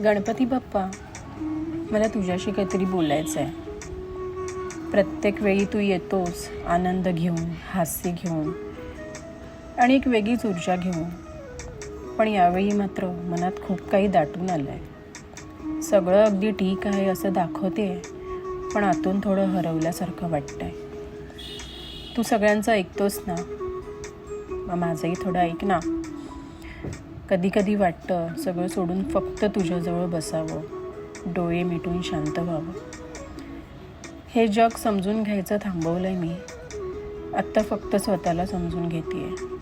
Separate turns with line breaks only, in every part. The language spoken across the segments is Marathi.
गणपती बाप्पा, मला तुझ्याशी काहीतरी बोलायचं आहे. प्रत्येक वेळी तू येतोस आनंद घेऊन, हास्य घेऊन आणि एक वेगळीच ऊर्जा घेऊन. पण यावेळी मात्र मनात खूप काही दाटून आलं आहे. सगळं अगदी ठीक आहे असं दाखवते, पण आतून थोडं हरवल्यासारखं वाटतं आहे. तू सगळ्यांचं ऐकतोस ना, मग माझंही थोडं ऐक ना. कधी कधी वाटतं सगळं सोडून फक्त तुझ्याजवळ बसावं, डोळे मिटून शांत व्हावं. हे जग समजून घ्यायचं थांबवलं आहे मी. आत्ता फक्त स्वतःला समजून घेते आहे.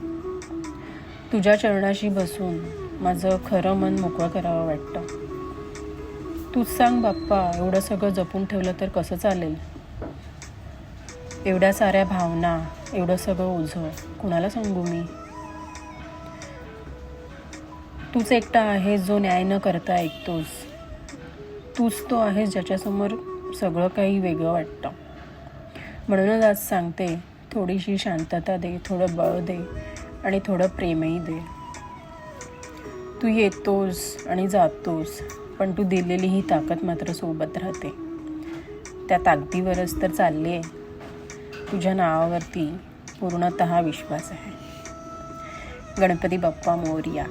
तुझ्या चरणाशी बसून माझं खरं मन मोकळं करावं वाटतं. तूच सांग बाप्पा, एवढं सगळं जपून ठेवलं तर कसं चालेल? एवढ्या साऱ्या भावना, एवढं सगळं ओझं कुणाला सांगू मी? तूच एकटा आहेस जो न्याय न करता ऐकतोस. तूच तो आहेस ज्याच्यासमोर सगळं काही वेगळं वाटतं. म्हणूनच आज सांगते, थोडीशी शांतता दे, थोडं बळ दे आणि थोडं प्रेमही दे. तू येतोस आणि जातोस, पण तू दिलेली ही ताकद मात्र सोबत राहते. त्या ताकदीवरच तर चालली आहे. तुझ्या नावावरती पूर्णतः विश्वास आहे. गणपती बाप्पा मोरया.